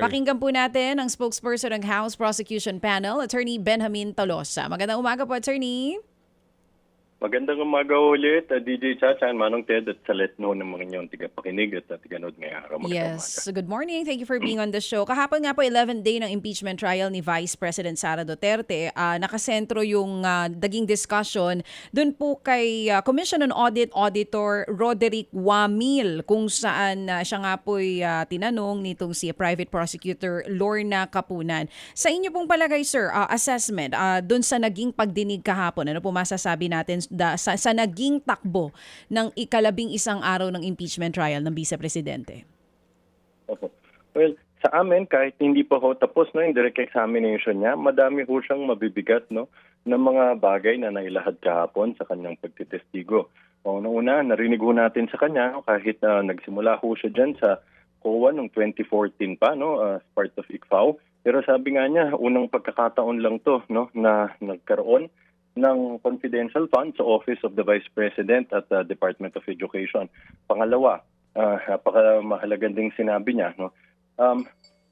Pakinggan po natin ang spokesperson ng House Prosecution Panel, Attorney Benjamin Tolosa. Magandang umaga po, Attorney. Magandang umaga ulit, DJ Chacha, Manong Ted at sa let know ng mga inyong tigapakinig at tiganood ngayong araw. Magandang Yes. umaga. Good morning. Thank you for being on the show. Kahapon nga po, 11th day ng impeachment trial ni Vice President Sara Duterte. Nakasentro yung naging discussion dun po kay Commission on Audit Auditor Roderick Wamil, kung saan siya nga po'y tinanong nitong si Private Prosecutor Lorna Kapunan. Sa inyo pong palagay, sir, assessment dun sa naging pagdinig kahapon, ano po masasabi natin sa naging takbo ng ika-11 araw ng impeachment trial ng Vice Presidente? Opo. Well, sa amin, kahit hindi pa ho tapos yung direct examination niya, madami ho siyang mabibigat ng mga bagay na nailahad kahapon sa kanyang pagtitestigo. Una, narinig ho natin sa kanya kahit nagsimula ho siya dyan sa COA noong 2014 pa, as part of ICFAO. Pero sabi nga niya, unang pagkakataon lang to na nagkaroon ng confidential funds sa Office of the Vice President at Department of Education. Pangalawa, napakamahalaga ding sinabi niya,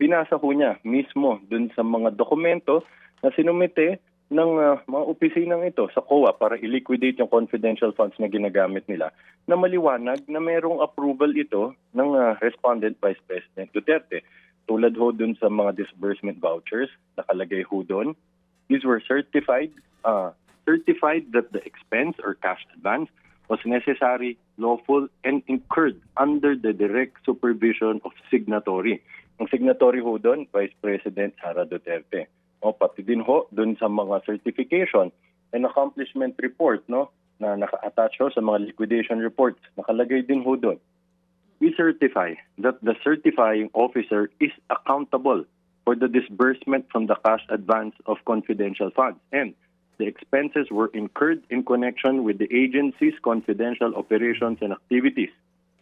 binasa ho niya mismo dun sa mga dokumento na sinumite ng mga opisinang ito sa COA para i-liquidate yung confidential funds na ginagamit nila, na maliwanag na mayroong approval ito ng respondent Vice President Duterte. Tulad ho dun sa mga disbursement vouchers, nakalagay ho dun, these were certified that the expense or cash advance was necessary, lawful, and incurred under the direct supervision of signatory. Ang signatory ho doon, Vice President Sara Duterte. Pati din ho doon sa mga certification and accomplishment report na naka-attach ho sa mga liquidation reports. Nakalagay din ho doon. We certify that the certifying officer is accountable for the disbursement from the cash advance of confidential funds, and the expenses were incurred in connection with the agency's confidential operations and activities.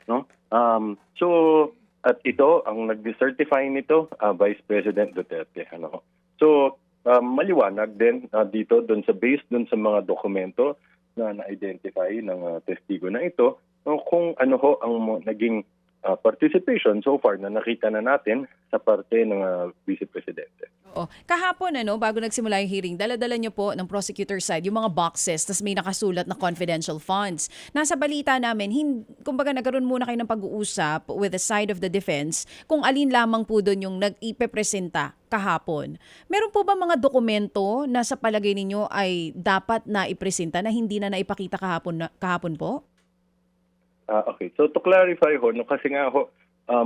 So, at ito, ang nag-certify nito, Vice President Duterte. So, maliwanag din dito, based dun sa mga dokumento na na-identify ng testigo na ito, kung ano ho ang naging participation so far na nakita na natin sa parte ng Vice Presidente. Kahapon, bago nagsimula yung hearing, dala-dala niyo po ng prosecutor side yung mga boxes, tas may nakasulat na confidential funds. Nasa balita namin, kumbaga nagkaroon muna kayo ng pag-uusap with the side of the defense kung alin lamang po doon yung nag-ipepresenta kahapon. Meron po ba mga dokumento na sa palagay ninyo ay dapat na ipresenta na hindi na naipakita kahapon po? Okay. So to clarify ho, kasi nga ho,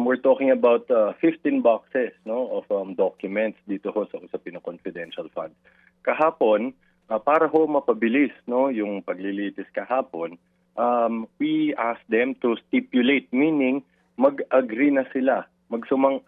we're talking about 15 boxes of documents dito ho sa usapin ng confidential funds. Kahapon, para ho mapabilis yung paglilitis kahapon, we asked them to stipulate, meaning mag-agree na sila,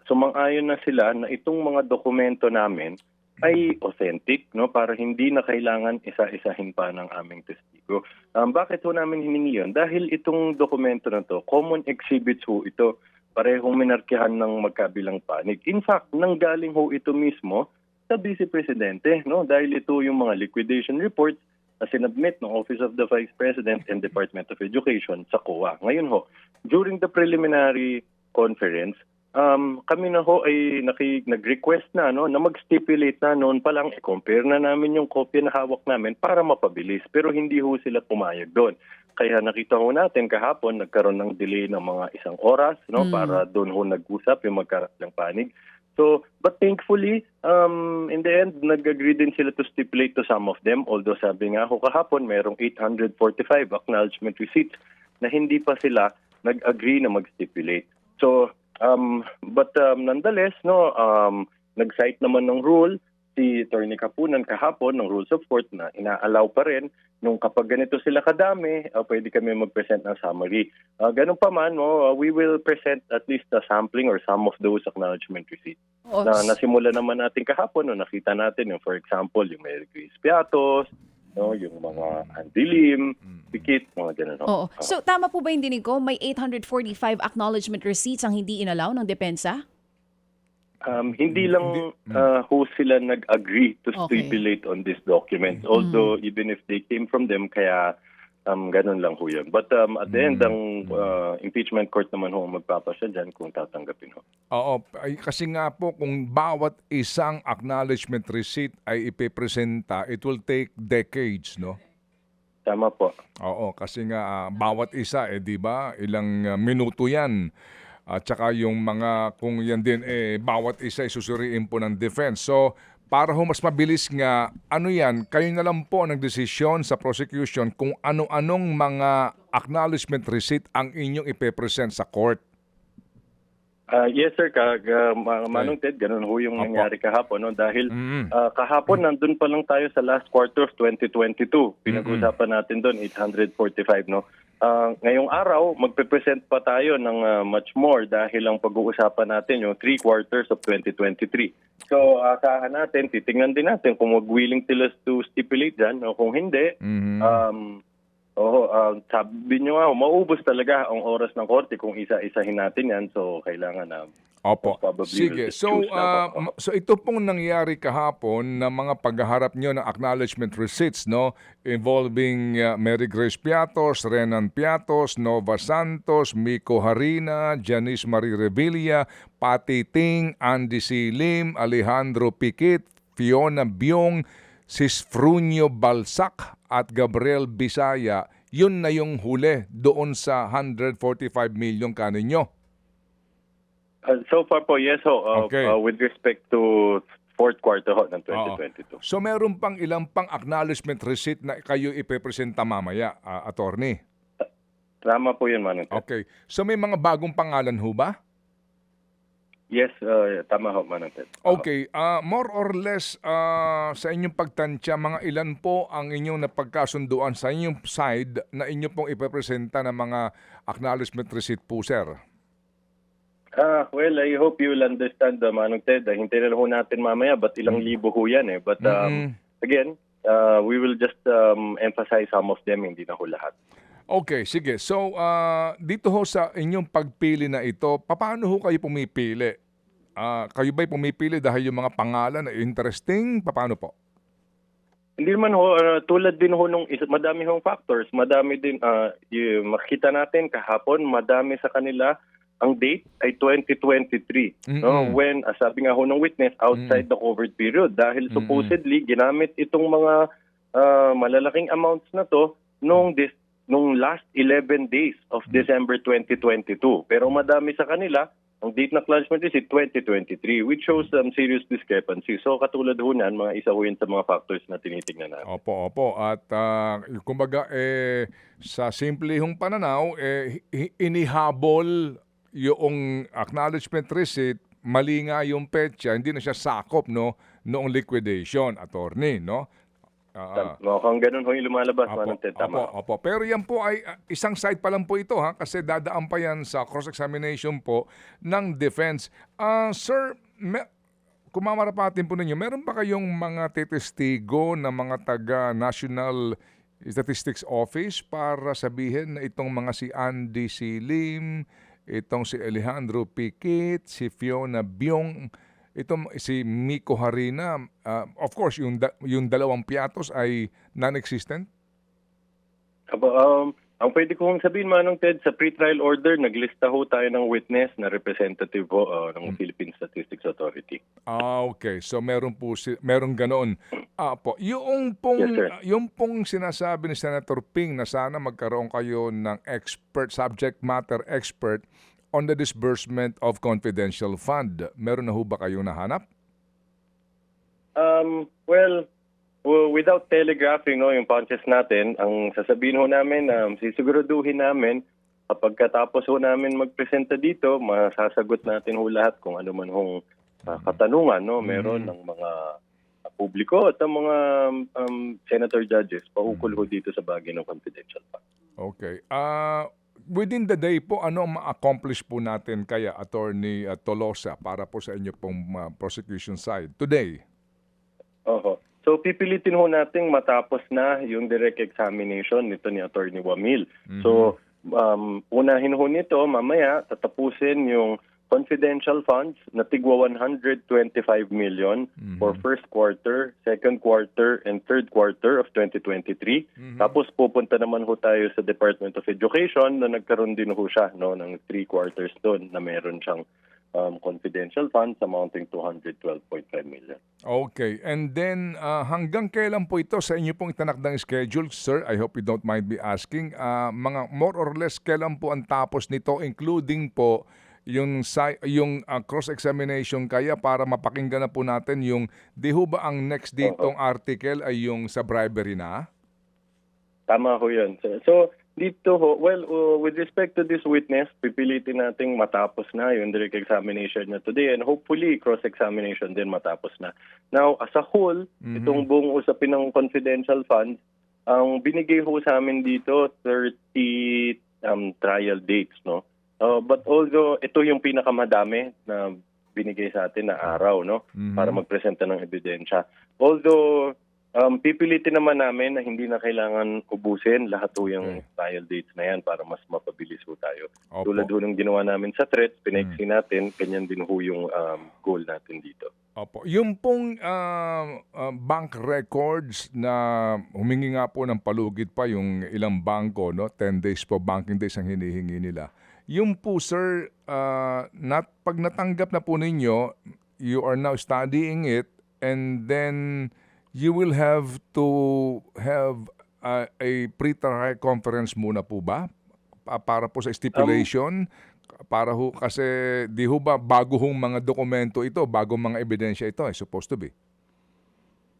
sumang-ayon na sila na itong mga dokumento namin ay authentic, para hindi na kailangan isa-isahin pa ng aming testigo. Bakit ho namin hiningi yun? Dahil itong dokumento na to, common exhibits ho ito, parehong minarkihan ng magkabilang panig. In fact, nanggaling ho ito mismo sa Vice Presidente, dahil ito yung mga liquidation reports na sinubmit ng Office of the Vice President and Department of Education sa COA. Ngayon ho, during the preliminary conference, kami na ho ay nag-request na mag-stipulate na noon pa lang, i-compare na namin yung kopya na hawak namin para mapabilis. Pero hindi ho sila pumayag doon. Kaya nakita ho natin kahapon, nagkaroon ng delay ng mga 1 oras para doon ho nag-usap yung magkabilang panig. So, but thankfully, in the end, nag-agree din sila to stipulate to some of them. Although sabi nga ho kahapon, mayroong 845 acknowledgement receipts na hindi pa sila nag-agree na mag-stipulate. So, but nonetheless, nag-cite naman ng rule si Attorney Kapunan kahapon ng Rules of Court na ina-allow pa rin nung kapag ganito sila kadami, pwede kami mag-present ng summary. Ganun pa man, we will present at least a sampling or some of those acknowledgement receipts. Na nasimula naman natin kahapon, nakita natin yung, for example, yung Mary Grace Piatos, yung mga andilim, pikit, mga ganun. Oo. So, tama po ba yung dinig ko? May 845 acknowledgement receipts ang hindi inalaw ng depensa? Hindi lang ho sila nag-agree to stipulate on these documents. Although even if they came from them, kaya Ganun lang ho yun. But at the end, ang impeachment court naman ho ang magpapasya dyan kung tatanggapin ho. Oo, kasi nga po kung bawat isang acknowledgement receipt ay ipepresenta, it will take decades, no? Tama po. Oo, kasi nga bawat isa, 'di ba? Ilang minuto 'yan. At saka yung mga, kung yan din, bawat isa isusuriin po ng defense. So, para ho mas mabilis nga, ano yan, kayo na lang po nagdesisyon sa prosecution kung ano-anong mga acknowledgement receipt ang inyong ipepresent sa court. Yes sir, Manong Ted, ganun ho yung Opo. nangyari kahapon. No? Dahil kahapon nandun pa lang tayo sa last quarter of 2022. Pinag-usapan natin doon, 845. No? Ngayong araw, magpe-present pa tayo ng much more dahil ang pag-uusapan natin yung 3 quarters of 2023. So, asahan natin, titingnan din natin kung willing sila to stipulate dyan o kung hindi. Sabi nyo nga, maubos talaga ang oras ng korte kung isa-isahin natin yan. So, kailangan na Opo. probably Sige. we'll just So, choose na. so ito pong nangyari kahapon na mga paghaharap nyo ng acknowledgement receipts, no? Involving Mary Grace Piatos, Renan Piatos, Nova Santos, Miko Harina, Janice Marie Revilla, Patty Ting, Andy C. Lim, Alejandro Piquet, Fiona Biong, Sisfrunio Balsac at Gabriel Bisaya. Yun na yung huli doon sa 145 million kaninyo. So far po, yes ho. Okay. With respect to fourth quarter ho ng Oo. 2022. So meron pang ilang pang acknowledgement receipt na kayo ipepresenta mamaya, attorney? Tama po yun, Manong Ted. Okay. So may mga bagong pangalan ho ba? Yes, tama ho, Manong Ted. Okay. More or less, sa inyong pagtansya, mga ilan po ang inyong napagkasunduan sa inyong side na inyo pong ipepresenta ng mga acknowledgement receipt po, sir? Well, I hope you will understand, Manong Ted. Hintayin na ho natin mamaya, but ilang libo ho yan eh. But again, we will just emphasize some of them, hindi na ho lahat. Okay, sige. So, dito ho sa inyong pagpili na ito, paano ho kayo pumipili? Kayo ba'y pumipili dahil yung mga pangalan na interesting? Paano po? Hindi naman ho, tulad din ho nung madami hong factors. Madami din, makita natin kahapon, madami sa kanila, ang date ay 2023. No? When, sabi nga ho ng witness, outside the covered period. Dahil supposedly, ginamit itong mga malalaking amounts na to nung last 11 days of December 2022. Pero madami sa kanila, ang date na acknowledgement is 2023, which shows some serious discrepancy. So katulad ho niyan, mga isa ho yun sa mga factors na tinitingnan natin. Opo. At kumbaga, sa simple hong pananaw, inihabol yung acknowledgement receipt, mali nga yung petsa, hindi na siya sakop, no, noong liquidation, attorney, no? Mukhang ganun ho yung lumalabas, Manong Ted. Tama. Opo. Pero yan po ay isang side pa lang po ito, ha? Kasi dadaan pa yan sa cross-examination po ng defense. Sir, kung mamarapatin po ninyo, meron ba kayong mga tetestigo na mga taga-National Statistics Office para sabihin na itong mga si Andy C. Lim, itong si Alejandro Piquet, si Fiona Biong, itong si Miko Harina, of course, yung dalawang Piatos ay non-existent? Ang pwede kong sabihin, Manong Ted, sa pre-trial order, naglista ho tayo ng witness na representative ho ng Philippine Statistics Authority. Okay. So meron ganoon. Po, yung Yes, sir. pong sinasabi ni Senator Ping na sana magkaroon kayo ng subject matter expert on the disbursement of confidential fund. Meron na ho ba kayong nahanap? Well, without telegraphing yung punches natin, ang sasabihin ho namin, sisiguraduhin namin, kapag katapos ho namin magpresenta dito, masasagot natin ho lahat kung ano man hong katanungan meron ng mga publiko at ang mga senator judges paukol ho dito sa bagay ng confidential fund. Okay. Within the day po, ano ang ma-accomplish po natin kaya, Attorney Tolosa, para po sa inyo pong prosecution side today? Oho. So pipilitin ho nating matapos na yung direct examination nito ni Attorney Wamil. So unahin ho nito, mamaya tatapusin yung confidential funds na tigwa 125 million for first quarter, second quarter, and third quarter of 2023. Tapos pupunta naman ho tayo sa Department of Education na nagkaroon din ho siya no, ng 3 quarters doon na meron siyang confidential funds amounting to 112.5 million. Okay. And then, hanggang kailan po ito sa inyo pong itinakdang schedule, sir? I hope you don't mind me asking. Mga more or less, kailan po ang tapos nito, including po yung cross-examination kaya para mapakinggan na po natin yung, di ho ba ang next ditong article ay yung sa bribery na? Tama ho yun. So dito ho, well, with respect to this witness, pipilitin nating matapos na yung direct examination na today and hopefully cross-examination din matapos na. Now, as a whole, itong buong usapin ng confidential funds, ang binigay ho sa amin dito, 30 trial dates, no? But although ito yung pinakamadami na binigay sa atin na araw, no? Para magpresenta ng ebidensya. Although pipilitin naman namin na hindi na kailangan ubusin lahat po yung trial dates na yan para mas mapabilis po tayo. Opo. Tulad ho ng ginawa namin sa threats, pinaiksi natin, ganyan din ho yung goal natin dito. Opo. Yung pong bank records na humingi nga po ng palugit pa yung ilang bangko, no? 10 days po, banking days ang hinihingi nila. Yung po, sir, pag natanggap na po ninyo, you are now studying it and then you will have to have a pre-trial conference muna po ba? Para po sa stipulation? Para ho, kasi di ho ba bago hong mga dokumento ito, bago mga ebidensya ito, supposed to be?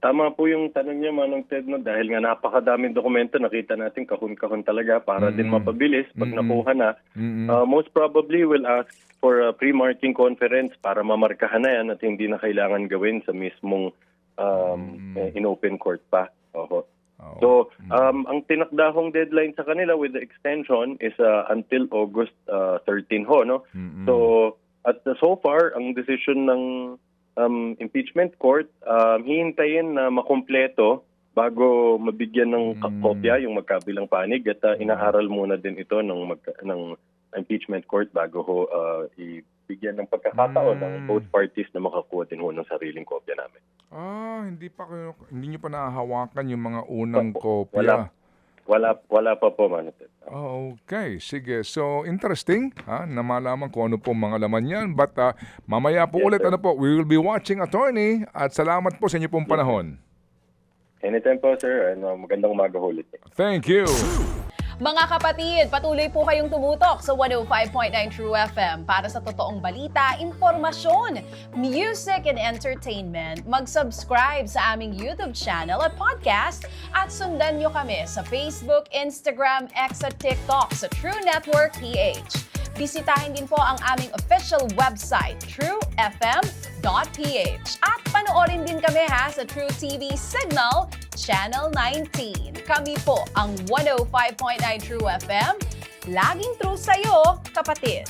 Tama po yung tanong niya, Manong Ted, no? Dahil nga napakadaming dokumento, nakita natin kahon-kahon talaga para din mapabilis pag nakuha na. Most probably will ask for a pre-marking conference para mamarkahan na yan at hindi na kailangan gawin sa mismong in open court pa. So, ang tinakdahong deadline sa kanila with the extension is until August 13 ho, no? So, so far, ang decision ng impeachment court, hihintayin na makumpleto bago mabigyan ng kopya yung magkabilang panig at inaaral muna din ito ng impeachment court bago ho ibigyan ng pagkakataon ng both parties na makakuha din ho ng sariling kopya namin. Hindi nyo pa nahahawakan yung mga unang kopya. Wala pa po, Manong. Okay, sige. So, interesting na malaman kung ano po mga laman yan. But mamaya po ulit, we will be watching, attorney. At salamat po sa inyo pong panahon. Anytime po, sir. Magandang umaga ulit. Thank you. Mga kapatid, patuloy po kayong tumutok sa 105.9 True FM para sa totoong balita, impormasyon, music and entertainment. Mag-subscribe sa aming YouTube channel at podcast at sundan nyo kami sa Facebook, Instagram, X at TikTok sa True Network PH. Bisitahin din po ang aming official website, truefm.ph. At panoorin din kami sa True TV Signal, Channel 19. Kami po ang 105.9 True FM. Laging true sa'yo, kapatid.